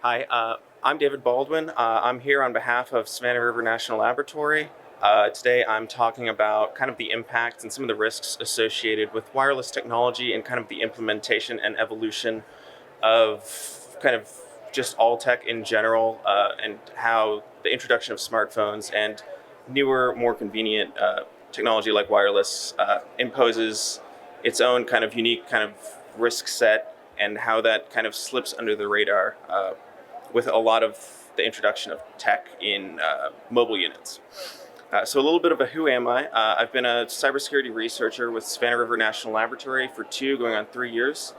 Hi, I'm David Baldwin. I'm here on behalf of Savannah River National Laboratory. Today I'm talking about kind of the impacts and some of the risks associated with wireless technology and kind of the implementation and evolution of kind of just all tech in general, and how the introduction of smartphones and newer, more convenient technology like wireless imposes its own kind of unique kind of risk set, and how that kind of slips under the radar with a lot of the introduction of tech in mobile units. So a little bit of a who am I? I've been a cybersecurity researcher with Savannah River National Laboratory for going on 3 years.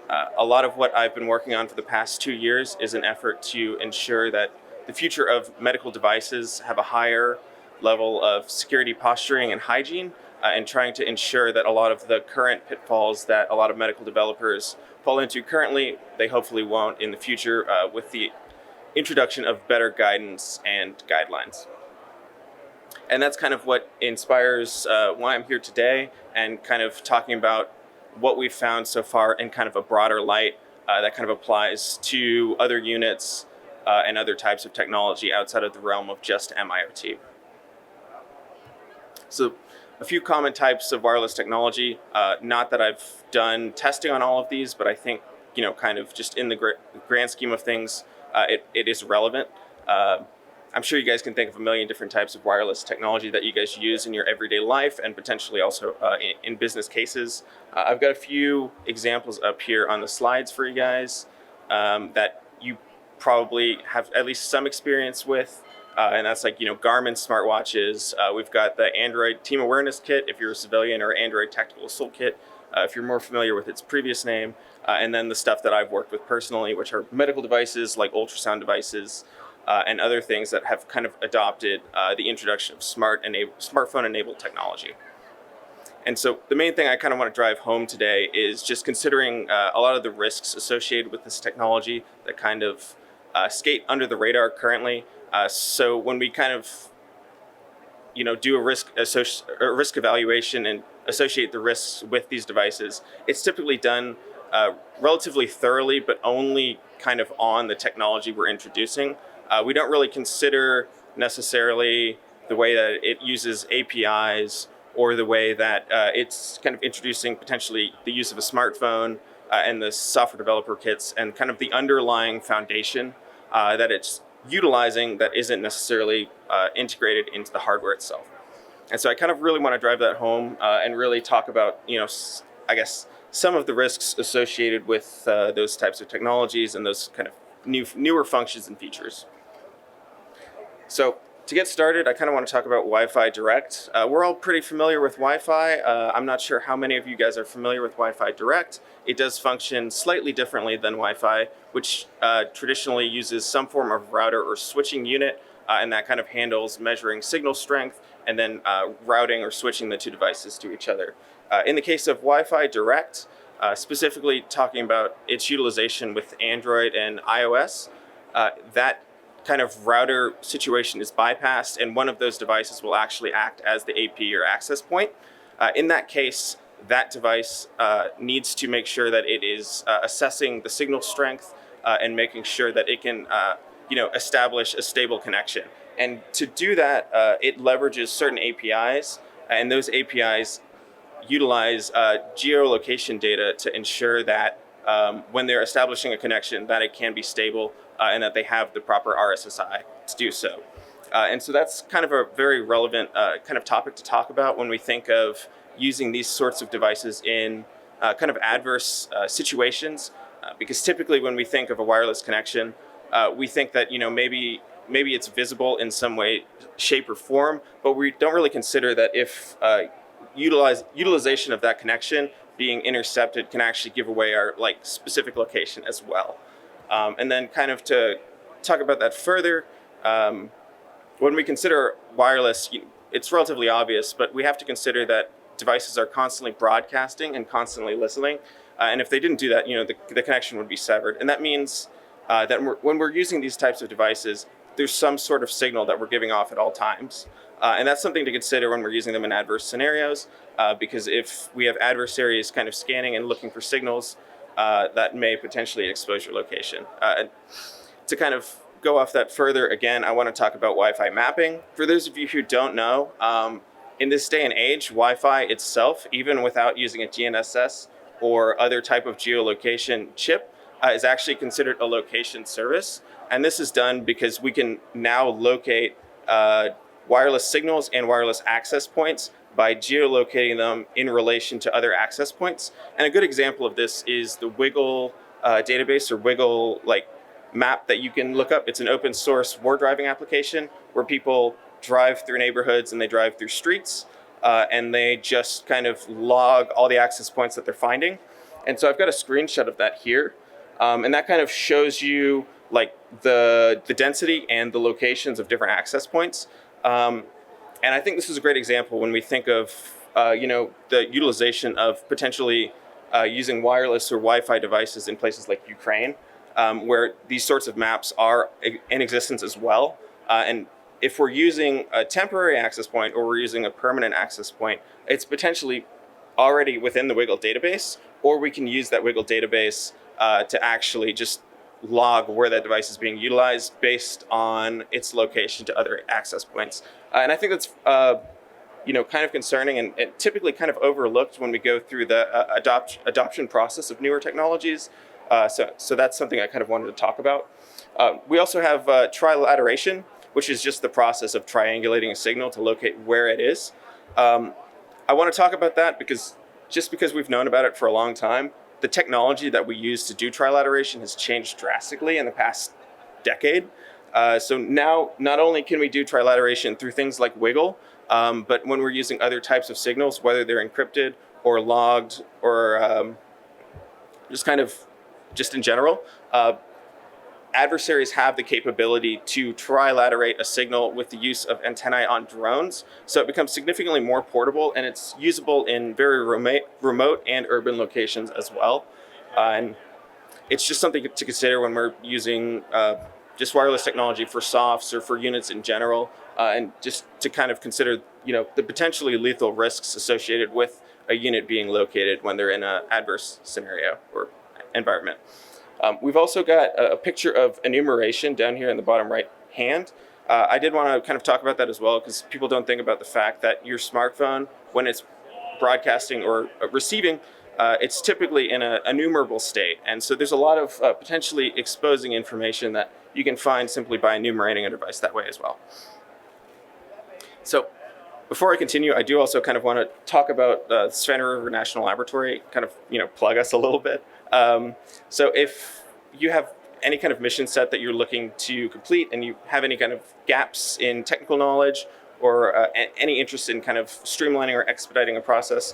A lot of what I've been working on for the past 2 years is an effort to ensure that the future of medical devices have a higher level of security posturing and hygiene, and trying to ensure that a lot of the current pitfalls that a lot of medical developers fall into currently, they hopefully won't in the future, with the introduction of better guidance and guidelines. And that's kind of what inspires why I'm here today, and kind of talking about what we've found so far in kind of a broader light that kind of applies to other units and other types of technology outside of the realm of just MIoT. So a few common types of wireless technology, not that I've done testing on all of these, but I think, kind of just in the grand scheme of things, it is relevant. I'm sure you guys can think of a million different types of wireless technology that you guys use in your everyday life, and potentially also in business cases. I've got a few examples up here on the slides for you guys that you probably have at least some experience with. And that's like, Garmin smartwatches. We've got the Android Team Awareness Kit if you're a civilian, or Android Tactical Assault Kit if you're more familiar with its previous name. And then the stuff that I've worked with personally, which are medical devices like ultrasound devices, and other things that have kind of adopted the introduction of smartphone-enabled technology. And so the main thing I kind of want to drive home today is just considering a lot of the risks associated with this technology that kind of skate under the radar currently. So when we kind of do a risk evaluation and associate the risks with these devices, it's typically done relatively thoroughly, but only kind of on the technology we're introducing. We don't really consider necessarily the way that it uses APIs, or the way that it's kind of introducing potentially the use of a smartphone and the software developer kits, and kind of the underlying foundation that it's utilizing that isn't necessarily integrated into the hardware itself. And so I kind of really want to drive that home and really talk about, I guess, some of the risks associated with those types of technologies and those kind of newer functions and features. So to get started, I kind of want to talk about Wi-Fi Direct. We're all pretty familiar with Wi-Fi. I'm not sure how many of you guys are familiar with Wi-Fi Direct. It does function slightly differently than Wi-Fi, which traditionally uses some form of router or switching unit, and that kind of handles measuring signal strength and then routing or switching the two devices to each other. In the case of Wi-Fi Direct, specifically talking about its utilization with Android and iOS, that kind of router situation is bypassed, and one of those devices will actually act as the AP or access point. In that case, that device needs to make sure that it is assessing the signal strength and making sure that it can establish a stable connection. And to do that, it leverages certain APIs, and those APIs utilize geolocation data to ensure that when they're establishing a connection, that it can be stable and that they have the proper RSSI to do so. And so that's kind of a very relevant kind of topic to talk about when we think of using these sorts of devices in kind of adverse situations. Because typically when we think of a wireless connection, we think that maybe it's visible in some way, shape, or form, but we don't really consider that if utilization of that connection being intercepted can actually give away our specific location as well. And then kind of to talk about that further, when we consider wireless, it's relatively obvious, but we have to consider that devices are constantly broadcasting and constantly listening. And if they didn't do that, the connection would be severed. And that means that when we're using these types of devices, there's some sort of signal that we're giving off at all times. And that's something to consider when we're using them in adverse scenarios, because if we have adversaries kind of scanning and looking for signals, that may potentially expose your location. to kind of go off that further, again, I want to talk about Wi-Fi mapping. For those of you who don't know, in this day and age, Wi-Fi itself, even without using a GNSS or other type of geolocation chip, is actually considered a location service. And this is done because we can now locate wireless signals and wireless access points by geolocating them in relation to other access points. And a good example of this is the Wiggle database, or Wiggle map that you can look up. It's an open source war driving application where people drive through neighborhoods and they drive through streets, and they just kind of log all the access points that they're finding. And so I've got a screenshot of that here, and that kind of shows you the density and the locations of different access points. And I think this is a great example when we think of the utilization of potentially using wireless or Wi-Fi devices in places like Ukraine, where these sorts of maps are in existence as well. And if we're using a temporary access point or we're using a permanent access point, it's potentially already within the Wiggle database, or we can use that Wiggle database to actually just log where that device is being utilized based on its location to other access points. And I think that's kind of concerning and typically kind of overlooked when we go through the adoption process of newer technologies. So that's something I kind of wanted to talk about. We also have trilateration, which is just the process of triangulating a signal to locate where it is. I want to talk about that because we've known about it for a long time, the technology that we use to do trilateration has changed drastically in the past decade. So now not only can we do trilateration through things like Wiggle, but when we're using other types of signals, whether they're encrypted or logged or just in general, adversaries have the capability to trilaterate a signal with the use of antennae on drones. So it becomes significantly more portable, and it's usable in very remote and urban locations as well. And it's just something to consider when we're using just wireless technology for softs or for units in general, and just to kind of consider the potentially lethal risks associated with a unit being located when they're in an adverse scenario or environment. We've also got a picture of enumeration down here in the bottom right hand. I did want to kind of talk about that as well, because people don't think about the fact that your smartphone, when it's broadcasting or receiving, it's typically in a enumerable state. And so there's a lot of potentially exposing information that you can find simply by enumerating a device that way as well. So before I continue, I do also kind of want to talk about the Savannah River National Laboratory, kind of plug us a little bit. So if you have any kind of mission set that you're looking to complete and you have any kind of gaps in technical knowledge or any interest in kind of streamlining or expediting a process,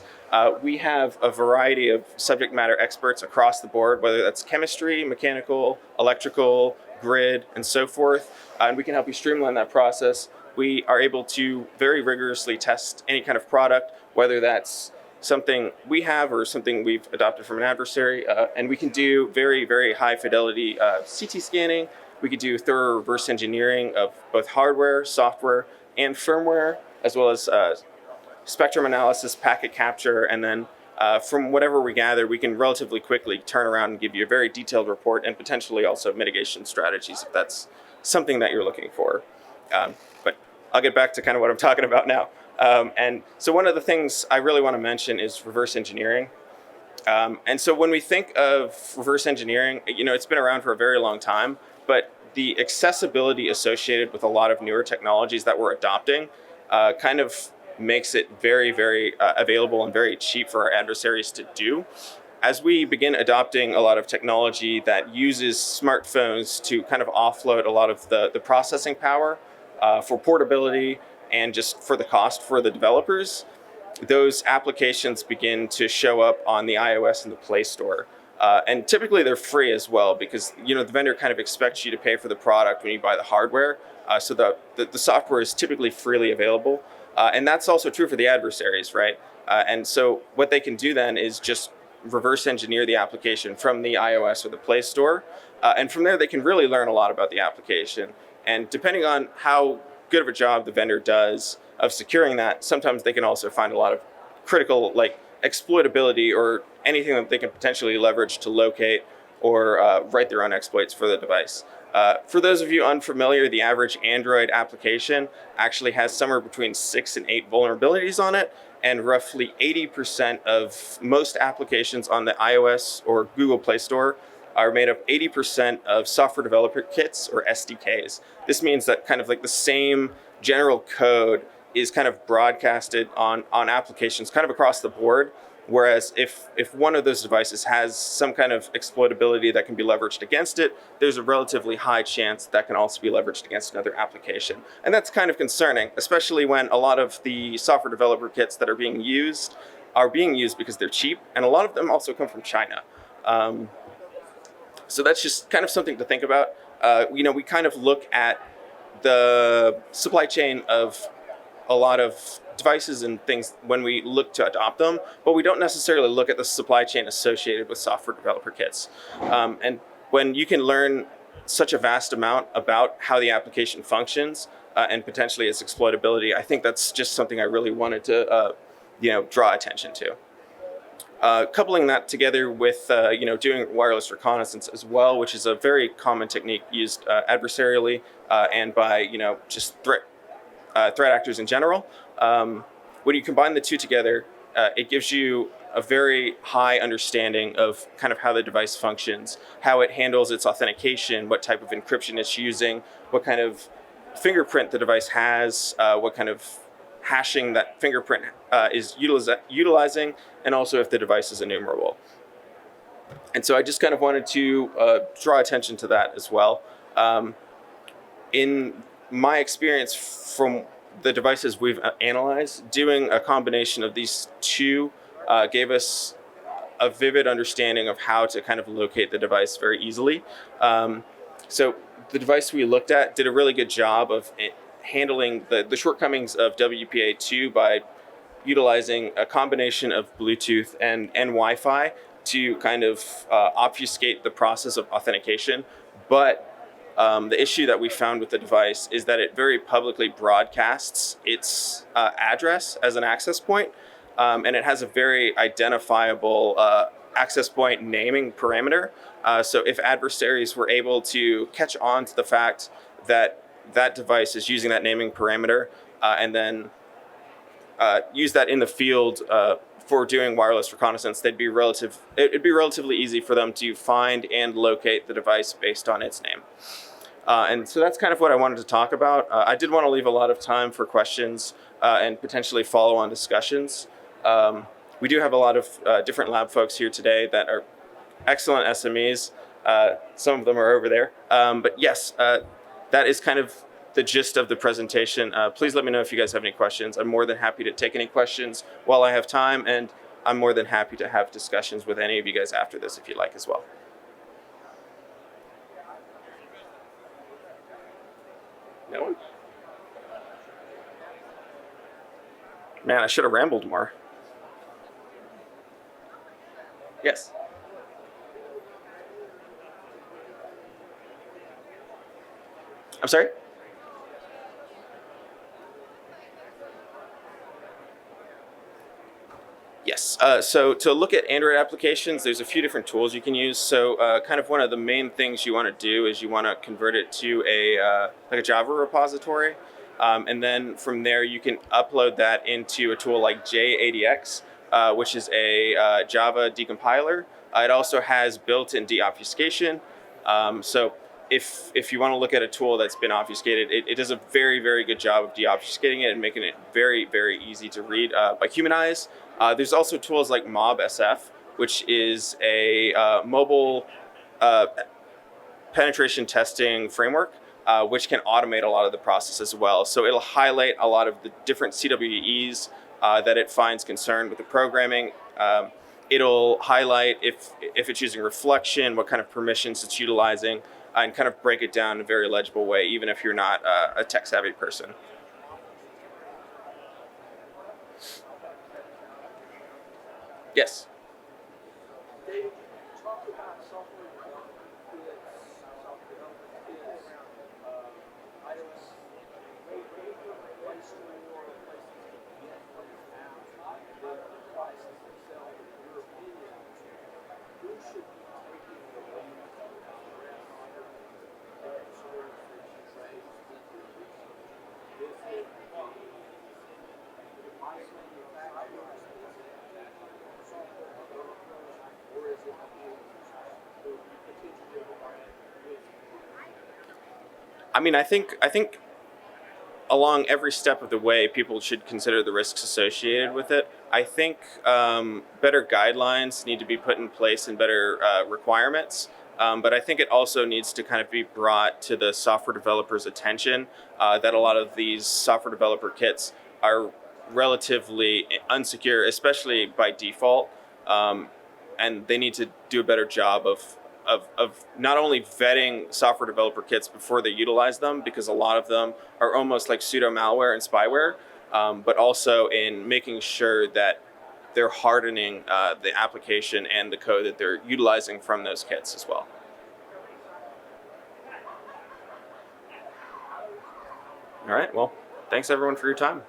we have a variety of subject matter experts across the board, whether that's chemistry, mechanical, electrical, grid, and so forth, and we can help you streamline that process. We are able to very rigorously test any kind of product, whether that's something we have or something we've adopted from an adversary, and we can do very, very high fidelity CT scanning. We could do thorough reverse engineering of both hardware, software, and firmware, as well as spectrum analysis, packet capture, and then from whatever we gather, we can relatively quickly turn around and give you a very detailed report and potentially also mitigation strategies if that's something that you're looking for. But I'll get back to kind of what I'm talking about now. And so one of the things I really want to mention is reverse engineering. And so when we think of reverse engineering, it's been around for a very long time, but the accessibility associated with a lot of newer technologies that we're adopting kind of makes it very, very available and very cheap for our adversaries to do. As we begin adopting a lot of technology that uses smartphones to kind of offload a lot of the processing power for portability and just for the cost for the developers, those applications begin to show up on the iOS and the Play Store. And typically they're free as well, because the vendor kind of expects you to pay for the product when you buy the hardware. So the software is typically freely available. And that's also true for the adversaries, right? And so what they can do then is just reverse engineer the application from the iOS or the Play Store. And from there, they can really learn a lot about the application. And depending on how good of a job the vendor does of securing that, sometimes they can also find a lot of critical exploitability or anything that they can potentially leverage to locate or write their own exploits for the device. For those of you unfamiliar, the average Android application actually has somewhere between 6 and 8 vulnerabilities on it, and roughly 80% of most applications on the iOS or Google Play Store are made up 80% of software developer kits or SDKs. This means that kind of like the same general code is kind of broadcasted on applications kind of across the board. Whereas if one of those devices has some kind of exploitability that can be leveraged against it, there's a relatively high chance that can also be leveraged against another application. And that's kind of concerning, especially when a lot of the software developer kits that are being used because they're cheap, and a lot of them also come from China. So that's just kind of something to think about. We kind of look at the supply chain of a lot of devices and things when we look to adopt them, but we don't necessarily look at the supply chain associated with software developer kits. And when you can learn such a vast amount about how the application functions and potentially its exploitability, I think that's just something I really wanted to draw attention to. Coupling that together with doing wireless reconnaissance as well, which is a very common technique used adversarially and by just threat actors in general. When you combine the two together, it gives you a very high understanding of kind of how the device functions, how it handles its authentication, what type of encryption it's using, what kind of fingerprint the device has, what kind of hashing that fingerprint is utilizing, and also if the device is enumerable. And so I just kind of wanted to draw attention to that as well. In my experience from the devices we've analyzed, doing a combination of these two gave us a vivid understanding of how to kind of locate the device very easily. So the device we looked at did a really good job of handling the shortcomings of WPA2 by utilizing a combination of Bluetooth and Wi-Fi to kind of obfuscate the process of authentication. But the issue that we found with the device is that it very publicly broadcasts its address as an access point, and it has a very identifiable access point naming parameter. So if adversaries were able to catch on to the fact that that device is using that naming parameter and then use that in the field for doing wireless reconnaissance, it'd be relatively easy for them to find and locate the device based on its name. And so that's kind of what I wanted to talk about. I did want to leave a lot of time for questions and potentially follow-on discussions. We do have a lot of different lab folks here today that are excellent SMEs. Some of them are over there. But yes, that is kind of the gist of the presentation. Please let me know if you guys have any questions. I'm more than happy to take any questions while I have time, and I'm more than happy to have discussions with any of you guys after this if you'd like as well. No one? Man, I should have rambled more. Yes. I'm sorry? Yes. So to look at Android applications, there's a few different tools you can use. So kind of one of the main things you want to do is you want to convert it to like a Java repository. And then from there, you can upload that into a tool like JADX, which is a Java decompiler. It also has built-in deobfuscation. So if you want to look at a tool that's been obfuscated, it does a very, very good job of deobfuscating it and making it very, very easy to read by human eyes. There's also tools like MobSF, which is a mobile penetration testing framework, which can automate a lot of the process as well. So it'll highlight a lot of the different CWEs that it finds concerned with the programming. It'll highlight if it's using reflection, what kind of permissions it's utilizing, and kind of break it down in a very legible way, even if you're not a tech-savvy person. Yes. I mean, I think along every step of the way, people should consider the risks associated with it. I think better guidelines need to be put in place and better requirements. But I think it also needs to kind of be brought to the software developers' attention that a lot of these software developer kits are relatively unsecure, especially by default. Um, and they need to do a better job of not only vetting software developer kits before they utilize them, because a lot of them are almost like pseudo malware and spyware, but also in making sure that they're hardening the application and the code that they're utilizing from those kits as well. All right. Well, thanks everyone for your time.